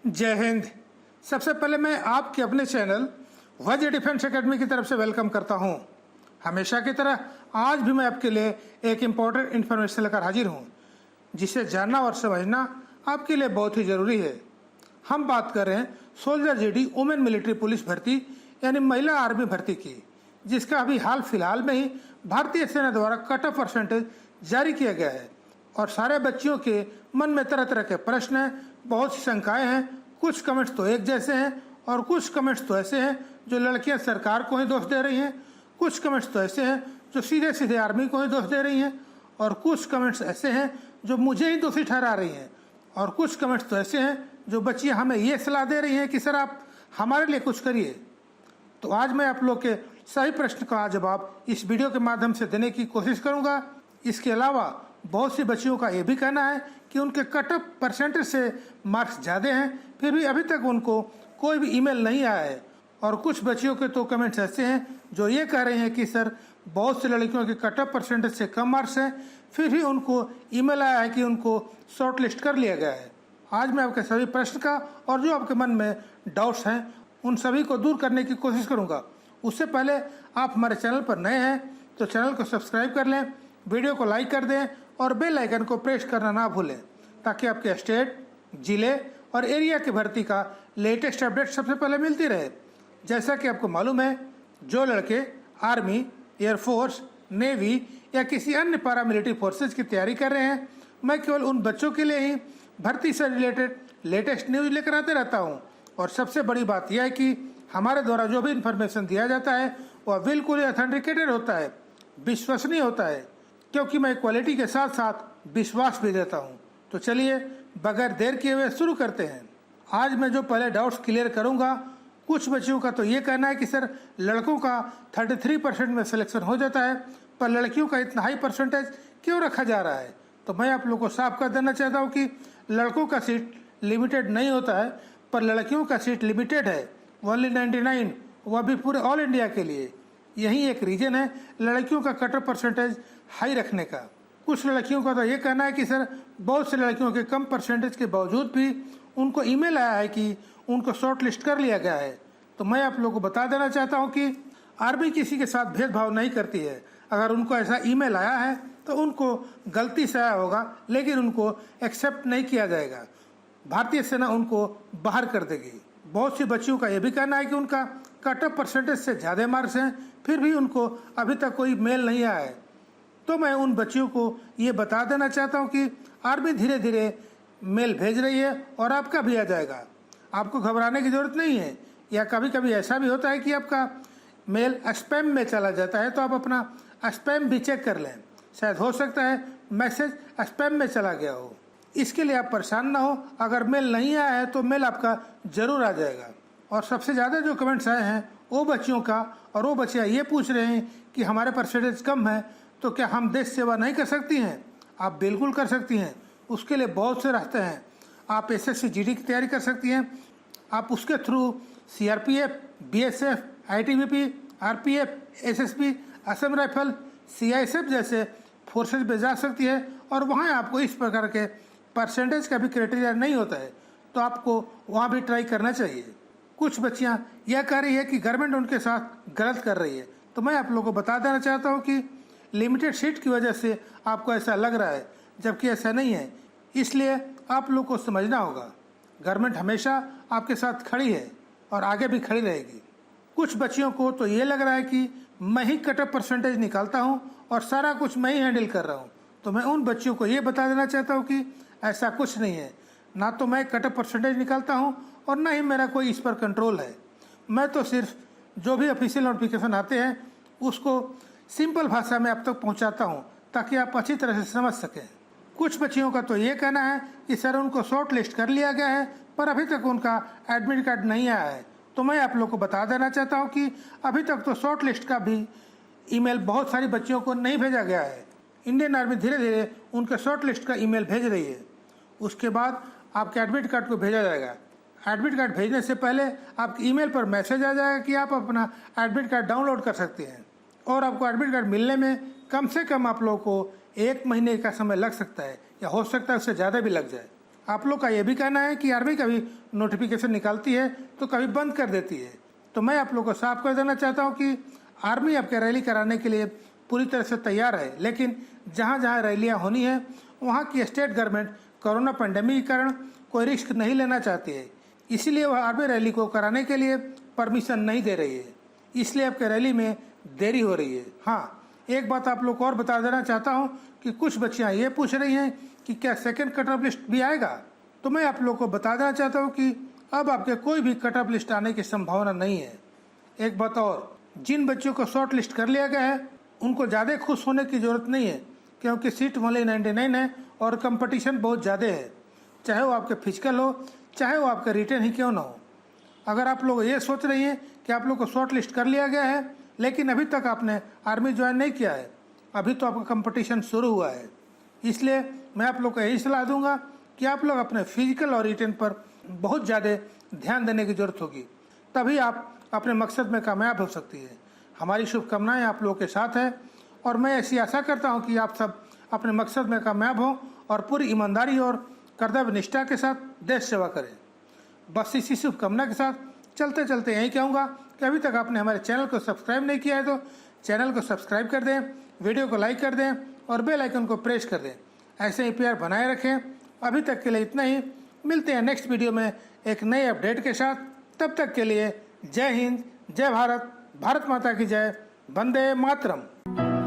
जय हिंद। सबसे पहले मैं आपके अपने चैनल वज्र डिफेंस एकेडमी की तरफ से वेलकम करता हूं। हमेशा की तरह आज भी मैं आपके लिए एक इम्पोर्टेंट इन्फॉर्मेशन लेकर हाजिर हूं, जिसे जानना और समझना आपके लिए बहुत ही ज़रूरी है। हम बात कर रहे हैं soldier GD women military police भर्ती यानी महिला आर्मी भर्ती की, जिसका अभी हाल फिलहाल में ही भारतीय सेना द्वारा कट ऑफ परसेंटेज जारी किया गया है। और सारे बच्चियों के मन में तरह तरह के प्रश्न हैं, बहुत सी शंकाएं हैं। कुछ कमेंट्स तो एक जैसे हैं और कुछ कमेंट्स तो ऐसे हैं जो लड़कियां सरकार को ही दोष दे रही हैं। कुछ कमेंट्स तो ऐसे हैं जो सीधे सीधे आर्मी को ही दोष दे रही हैं और कुछ कमेंट्स ऐसे हैं जो मुझे ही दोषी ठहरा रही हैं और कुछ कमेंट्स तो ऐसे हैं जो बच्चियां हमें ये सलाह दे रही हैं कि सर आप हमारे लिए कुछ करिए। तो आज मैं आप लोग के सही प्रश्न का जवाब इस वीडियो के माध्यम से देने की कोशिश करूंगा। इसके अलावा बहुत सी बच्चियों का ये भी कहना है कि उनके कट ऑफ परसेंटेज से मार्क्स ज़्यादा हैं, फिर भी अभी तक उनको कोई भी ईमेल नहीं आया है। और कुछ बच्चियों के तो कमेंट्स ऐसे हैं जो ये कह रहे हैं कि सर बहुत सी लड़कियों के कट ऑफ परसेंटेज से कम मार्क्स हैं, फिर भी उनको ईमेल आया है कि उनको शॉर्ट लिस्ट कर लिया गया है। आज मैं आपके सभी प्रश्न का और जो आपके मन में डाउट्स हैं उन सभी को दूर करने की कोशिश करूँगा। उससे पहले आप हमारे चैनल पर नए हैं तो चैनल को सब्सक्राइब कर लें, वीडियो को लाइक कर दें और बेल आइकन को प्रेस करना ना भूलें, ताकि आपके स्टेट, जिले और एरिया की भर्ती का लेटेस्ट अपडेट सबसे पहले मिलती रहे। जैसा कि आपको मालूम है, जो लड़के आर्मी, एयरफोर्स, नेवी या किसी अन्य पैरामिलिट्री फोर्सेज की तैयारी कर रहे हैं, मैं केवल उन बच्चों के लिए ही भर्ती से रिलेटेड लेटेस्ट न्यूज़ लेकर आते रहता हूँ। और सबसे बड़ी बात यह है कि हमारे द्वारा जो भी इन्फॉर्मेशन दिया जाता है वह बिल्कुल ऑथेंटिकेटेड होता है, विश्वसनीय होता है, क्योंकि मैं क्वालिटी के साथ साथ विश्वास भी देता हूं। तो चलिए बगैर देर किए हुए शुरू करते हैं। आज मैं जो पहले डाउट्स क्लियर करूंगा, कुछ बच्चियों का तो ये कहना है कि सर लड़कों का 33% में सिलेक्शन हो जाता है, पर लड़कियों का इतना हाई परसेंटेज क्यों रखा जा रहा है। तो मैं आप लोगों को साफ कर देना चाहता हूँ कि लड़कों का सीट लिमिटेड नहीं होता है, पर लड़कियों का सीट लिमिटेड है, ओनली 99, वह भी पूरे ऑल इंडिया के लिए। यही एक रीजन है लड़कियों का कट ऑफ परसेंटेज हाई रखने का। कुछ लड़कियों का तो ये कहना है कि सर बहुत से लड़कियों के कम परसेंटेज के बावजूद भी उनको ईमेल आया है कि उनको शॉर्ट लिस्ट कर लिया गया है। तो मैं आप लोगों को बता देना चाहता हूँ कि आर्मी किसी के साथ भेदभाव नहीं करती है। अगर उनको ऐसा ईमेल आया है तो उनको गलती से आया होगा, लेकिन उनको एक्सेप्ट नहीं किया जाएगा। भारतीय सेना उनको बाहर कर देगी। बहुत सी बच्चियों का यह भी कहना है कि उनका कट ऑफ परसेंटेज से ज़्यादा मार्क्स हैं, फिर भी उनको अभी तक कोई मेल नहीं आया है। तो मैं उन बच्चियों को ये बता देना चाहता हूँ कि आर्मी धीरे धीरे मेल भेज रही है और आपका भी आ जाएगा। आपको घबराने की ज़रूरत नहीं है। या कभी कभी ऐसा भी होता है कि आपका मेल स्पैम में चला जाता है, तो आप अपना स्पैम भी चेक कर लें। शायद हो सकता है मैसेज स्पैम में चला गया हो। इसके लिए आप परेशान ना हो। अगर मेल नहीं आया है तो मेल आपका ज़रूर आ जाएगा। और सबसे ज़्यादा जो कमेंट्स आए हैं वो बच्चियों का, और वो बच्चियाँ ये पूछ रहे हैं कि हमारे परसेंटेज कम है तो क्या हम देश सेवा नहीं कर सकती हैं। आप बिल्कुल कर सकती हैं। उसके लिए बहुत से रास्ते हैं। आप एसएससी जीडी की तैयारी कर सकती हैं। आप उसके through CRPF, BSF, ITBP, RPF, SSB, Assam rifle, CISF जैसे फोर्सेज में जा सकती है। और वहाँ आपको इस प्रकार के परसेंटेज का भी क्राइटेरिया नहीं होता है, तो आपको वहाँ भी ट्राई करना चाहिए। कुछ बच्चियाँ यह कह रही है कि गवर्नमेंट उनके साथ गलत कर रही है। तो मैं आप लोगों को बता देना चाहता हूँ कि लिमिटेड सीट की वजह से आपको ऐसा लग रहा है, जबकि ऐसा नहीं है। इसलिए आप लोग को समझना होगा, गवर्नमेंट हमेशा आपके साथ खड़ी है और आगे भी खड़ी रहेगी। कुछ बच्चियों को तो ये लग रहा है कि मैं ही कट ऑफ परसेंटेज निकालता हूँ और सारा कुछ मैं ही हैंडल कर रहा हूँ। तो मैं उन बच्चियों को ये बता देना चाहता हूँ कि ऐसा कुछ नहीं है। ना तो मैं कट ऑफ परसेंटेज निकालता हूँ और ना ही मेरा कोई इस पर कंट्रोल है। मैं तो सिर्फ जो भी ऑफिशियल नोटिफिकेशन आते हैं उसको सिंपल भाषा में आप तक पहुँचाता हूँ, ताकि आप अच्छी तरह से समझ सकें। कुछ बच्चियों का तो ये कहना है कि सर उनको शॉर्ट लिस्ट कर लिया गया है, पर अभी तक उनका एडमिट कार्ड नहीं आया है। तो मैं आप लोग को बता देना चाहता हूँ कि अभी तक तो शॉर्ट लिस्ट का भी ईमेल बहुत सारी बच्चियों को नहीं भेजा गया है। इंडियन आर्मी धीरे धीरे उनके शॉर्ट लिस्ट का ईमेल भेज रही है। उसके बाद आपके एडमिट कार्ड को भेजा जाएगा। एडमिट कार्ड भेजने से पहले आपके ईमेल पर मैसेज आ जाएगा कि आप अपना एडमिट कार्ड डाउनलोड कर सकते हैं। और आपको एडमिट कार्ड मिलने में कम से कम आप लोगों को 1 महीने का समय लग सकता है, या हो सकता है उससे ज़्यादा भी लग जाए। आप लोग का ये भी कहना है कि आर्मी कभी नोटिफिकेशन निकालती है तो कभी बंद कर देती है। तो मैं आप लोग को साफ कर देना चाहता हूँ कि आर्मी आपके रैली कराने के लिए पूरी तरह से तैयार है, लेकिन जहाँ जहाँ रैलियाँ होनी है वहाँ की स्टेट गवर्नमेंट कोरोना पेंडेमिक के कारण कोई रिस्क नहीं लेना चाहती है, इसीलिए वह आर्मी रैली को कराने के लिए परमिशन नहीं दे रही है। इसलिए आपके रैली में देरी हो रही है। हाँ, एक बात आप लोग को और बता देना चाहता हूँ कि कुछ बच्चियाँ ये पूछ रही हैं कि क्या सेकंड कट ऑफ लिस्ट भी आएगा। तो मैं आप लोग को बता देना चाहता हूँ कि अब आपके कोई भी कट ऑफ लिस्ट आने की संभावना नहीं है। एक बात और, जिन बच्चों को शॉर्ट लिस्ट कर लिया गया है उनको ज़्यादा खुश होने की ज़रूरत नहीं है, क्योंकि सीट ओनली 99 है और कंपटीशन बहुत ज़्यादा है, चाहे वो आपके फिजिकल हो चाहे वो आपका रिटर्न ही क्यों ना हो। अगर आप लोग ये सोच रही हैं कि आप लोग को शॉर्ट लिस्ट कर लिया गया है लेकिन अभी तक आपने आर्मी ज्वाइन नहीं किया है, अभी तो आपका कंपटीशन शुरू हुआ है, इसलिए मैं आप लोग को यही सलाह दूंगा कि आप लोग अपने फिजिकल और रिटर्न पर बहुत ज़्यादा ध्यान देने की ज़रूरत होगी, तभी आप अपने मकसद में कामयाब हो सकती है। हमारी शुभकामनाएं आप लोगों के साथ है और मैं ऐसी आशा करता हूं कि आप सब अपने मकसद में कामयाब हों और पूरी ईमानदारी और कर्तव्य निष्ठा के साथ देश सेवा करें। बस इसी शुभकामना के साथ चलते चलते यही कहूँगा कि अभी तक आपने हमारे चैनल को सब्सक्राइब नहीं किया है तो चैनल को सब्सक्राइब कर दें, वीडियो को लाइक कर दें और बेल आइकन को प्रेस कर दें। ऐसे ही प्यार बनाए रखें। अभी तक के लिए इतना ही, मिलते हैं नेक्स्ट वीडियो में एक नए अपडेट के साथ। तब तक के लिए जय हिंद, जय भारत, भारत माता की जय, वंदे मातरम।